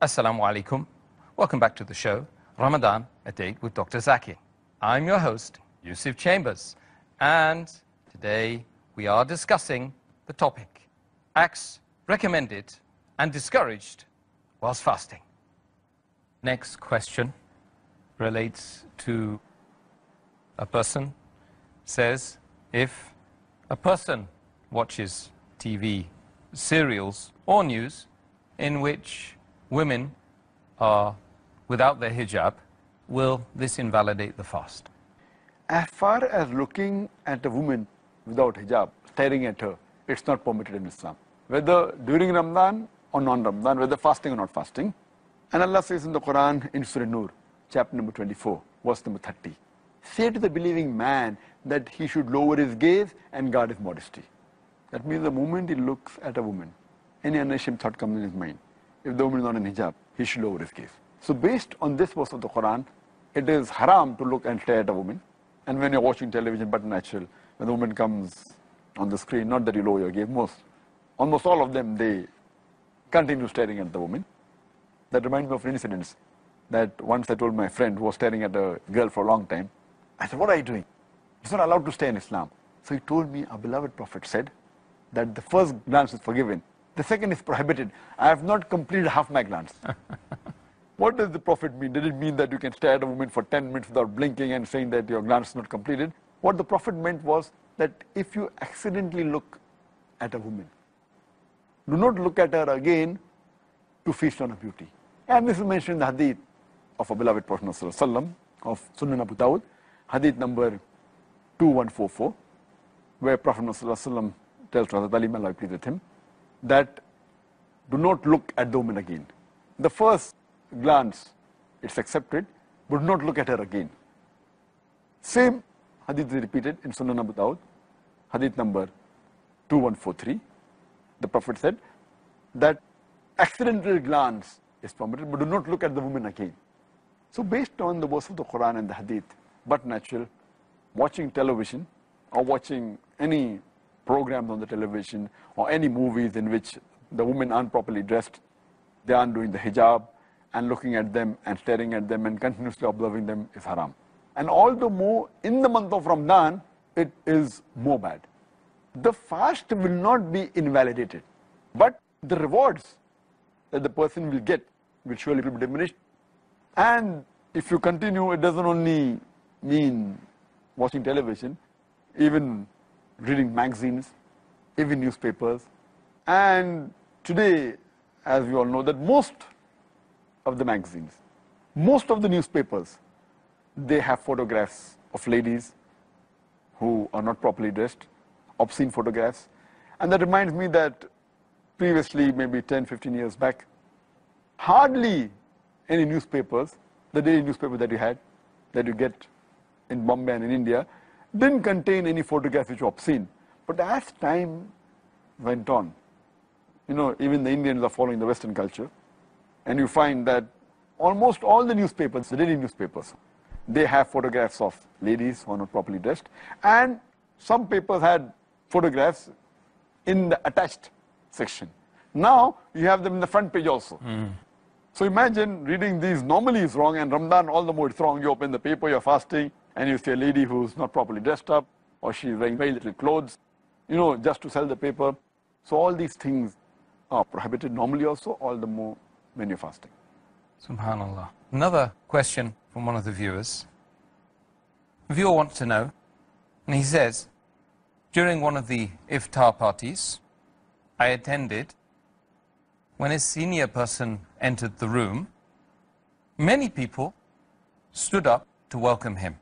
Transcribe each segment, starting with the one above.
Assal-mo-alaikum. Welcome back to the show, Ramadan, a date with Dr. Zakir. I'm your host, Yusuf Chambers, and today we are discussing the topic, acts recommended and discouraged whilst fasting. Next question relates to a person says, if a person watches TV, serials or news in which women are without their hijab, will this invalidate the fast? As far as looking at a woman without hijab, staring at her, it's not permitted in Islam. Whether during Ramadan or non-Ramadan, whether fasting or not fasting. And Allah says in the Quran, in Surah Nur, chapter number 24, verse number 30, say to the believing man that he should lower his gaze and guard his modesty. That means the moment he looks at a woman, any unashamed thought comes in his mind. If the woman is not in hijab, he should lower his gaze. So based on this verse of the Quran, it is haram to look and stare at a woman. And when you're watching television, but natural, when the woman comes on the screen, not that you lower your gaze, almost all of them, they continue staring at the woman. That reminds me of an incident that once I told my friend who was staring at a girl for a long time, I said, what are you doing? It's not allowed to stare in Islam. So he told me, our beloved Prophet said that the first glance is forgiven. The second is prohibited. I have not completed half my glance. What does the Prophet mean? Did it mean that you can stare at a woman for 10 minutes without blinking and saying that your glance is not completed? What the Prophet meant was that if you accidentally look at a woman, do not look at her again to feast on her beauty. And this is mentioned in the hadith of our beloved Prophet ﷺ of Sunan Abu Dawud, hadith number 2144, where Prophet ﷺ tells Hazrat Ali, may Allah be pleased with him, that do not look at the woman again. The first glance, it's accepted, but do not look at her again. Same hadith is repeated in Sunan Abu Dawud, hadith number 2143. The Prophet said that accidental glance is permitted, but do not look at the woman again. So based on the verse of the Quran and the hadith, but natural, watching television or watching any programs on the television or any movies in which the women aren't properly dressed, they aren't doing the hijab, and looking at them and staring at them and continuously observing them is haram. And all the more in the month of Ramadan, it is more bad. The fast will not be invalidated, but the rewards that the person will get will surely be diminished. And if you continue, it doesn't only mean watching television, even reading magazines, even newspapers. And today, as we all know, that most of the magazines, most of the newspapers, they have photographs of ladies who are not properly dressed, obscene photographs. And that reminds me that previously, maybe 10, 15 years back, hardly any newspapers, the daily newspaper that you had, that you get in Bombay and in India, didn't contain any photographs which were obscene. But as time went on, you know, even the Indians are following the Western culture, and you find that almost all the newspapers, the daily newspapers, they have photographs of ladies who are not properly dressed, and some papers had photographs in the attached section. Now, you have them in the front page also. So imagine reading these normally is wrong, and Ramadan all the more it's wrong. You open the paper, you're fasting, and you see a lady who's not properly dressed up, or she's wearing very little clothes, you know, just to sell the paper. So all these things are prohibited normally also, all the more when you're fasting. Subhanallah. Another question from one of the viewers. The viewer wants to know, and he says, during one of the iftar parties I attended, when a senior person entered the room, many people stood up to welcome him.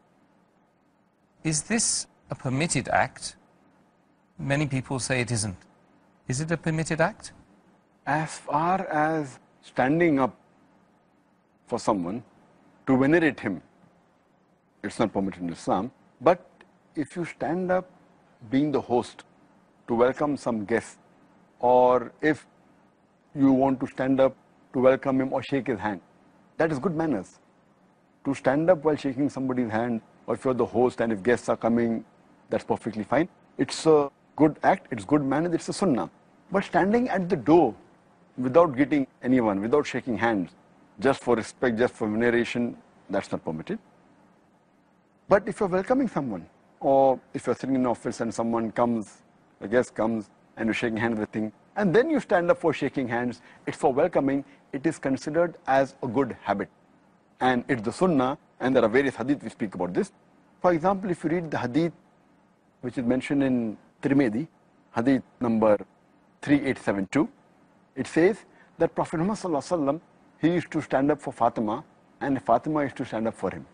Is this a permitted act? Many people say it isn't. Is it a permitted act? As far as standing up for someone to venerate him, it's not permitted in Islam. But if you stand up being the host to welcome some guest, or if you want to stand up to welcome him or shake his hand, that is good manners. To stand up while shaking somebody's hand, or if you're the host and if guests are coming, that's perfectly fine. It's a good act, it's good manners, it's a sunnah. But standing at the door without greeting anyone, without shaking hands, just for respect, just for veneration, that's not permitted. But if you're welcoming someone, or if you're sitting in an office and someone comes, a guest comes, and you're shaking hands with him, and then you stand up for shaking hands, it's for welcoming, it is considered as a good habit. And it's the sunnah, and there are various hadith we speak about this. For example, if you read the hadith which is mentioned in Tirmidhi, hadith number 3872, it says that Prophet Muhammad sallallahu alaihi wasallam, he used to stand up for Fatima, and Fatima used to stand up for him.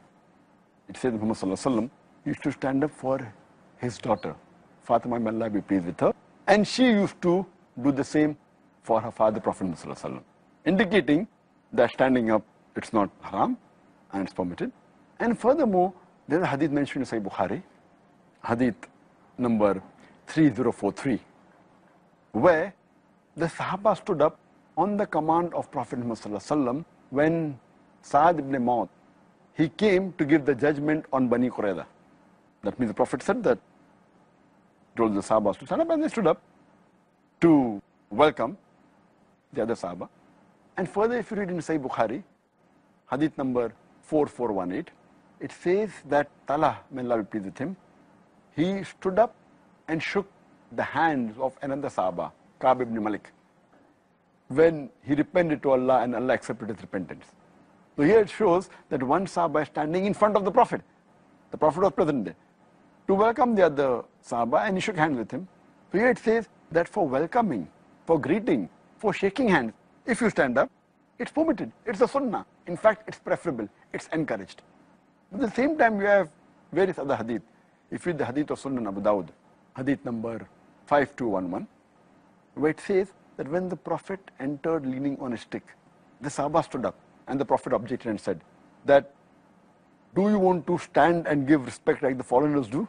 It says Muhammad sallallahu alaihi wasallam used to stand up for his daughter, Fatima, may Allah be pleased with her, and she used to do the same for her father, Prophet Muhammad sallallahu alaihi wasallam, indicating that standing up, it's not haram and it's permitted. And furthermore, there's a hadith mentioned in Sahih Bukhari, hadith number 3043, where the Sahaba stood up on the command of Prophet Muhammad sallallahu alaihi wasallam when Sa'ad ibn Mu'adh, he came to give the judgment on Bani Qurayza. That means the Prophet said that, told the Sahaba to stand up, and they stood up to welcome the other Sahaba. And further, if you read in Sahih Bukhari, hadith number 4418, it says that Talha, may Allah be pleased with him, he stood up and shook the hands of another Sahaba, Ka'b ibn Malik, when he repented to Allah and Allah accepted his repentance. So here it shows that one Sahaba is standing in front of the Prophet. The Prophet was present there to welcome the other Sahaba, and he shook hands with him. So here it says that for welcoming, for greeting, for shaking hands, if you stand up, it's permitted. It's a sunnah. In fact, it's preferable. It's encouraged. At the same time, we have various other hadith. If you read the hadith of Sunan Abu Dawud, hadith number 5211, where it says that when the Prophet entered leaning on a stick, the Sahaba stood up, and the Prophet objected and said that, do you want to stand and give respect like the foreigners do?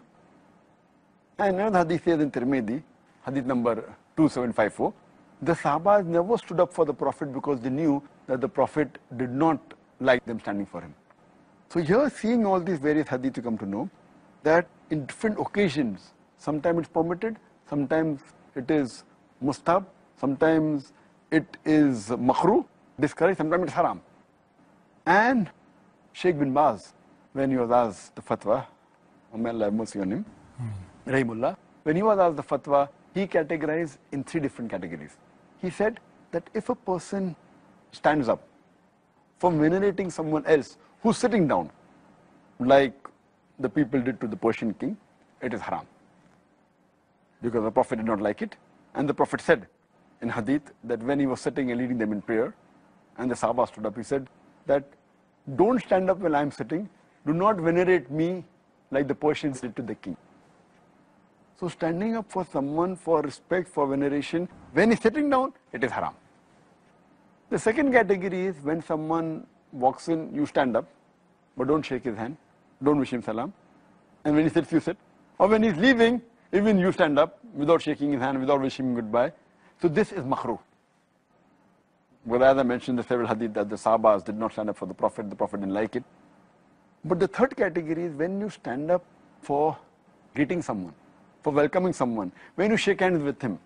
And another hadith says in Tirmidhi, hadith number 2754, the Sahabas never stood up for the Prophet because they knew that the Prophet did not like them standing for him. So here, seeing all these various hadith, you come to know that in different occasions, sometimes it's permitted, sometimes it is mustab, sometimes it is makruh, discouraged, sometimes it's haram. And Sheikh bin Baz, when he was asked the fatwa, may Allah have mercy on him, Rahimullah, when he was asked the fatwa, he categorized in 3 different categories. He said that if a person stands up for venerating someone else who's sitting down, like the people did to the Persian king, it is haram. Because the Prophet did not like it. And the Prophet said in hadith that when he was sitting and leading them in prayer, and the Sahaba stood up, he said that, don't stand up when I'm sitting, do not venerate me like the Persians did to the king. So standing up for someone, for respect, for veneration, when he's sitting down, it is haram. The second category is when someone walks in, you stand up, but don't shake his hand, don't wish him salam. And when he sits, you sit. Or when he's leaving, even you stand up without shaking his hand, without wishing him goodbye. So this is makruh. Well, as I mentioned, the several hadith that the Sahabas did not stand up for the Prophet didn't like it. But the third category is when you stand up for greeting someone, for welcoming someone, when you shake hands with him.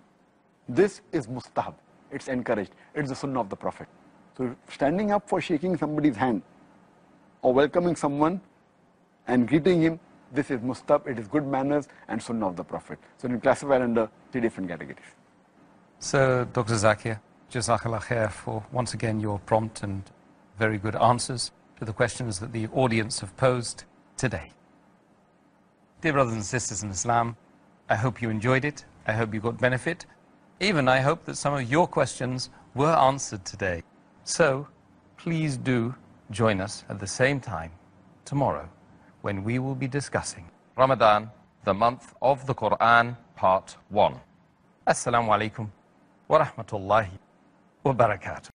This is mustahab. It's encouraged. It's the sunnah of the Prophet. So standing up for shaking somebody's hand or welcoming someone and greeting him, this is mustahab, it is good manners and sunnah of the Prophet. So you classify it under 3 different categories. So, Dr. Zakir, Jazakallah khair for once again your prompt and very good answers to the questions that the audience have posed today. Dear brothers and sisters in Islam, I hope you enjoyed it. I hope you got benefit. Even I hope that some of your questions were answered today. So please do join us at the same time tomorrow when we will be discussing Ramadan, the month of the Quran, part 1. Assalamu-alaikum wa rahmatullahi wa barakatuh.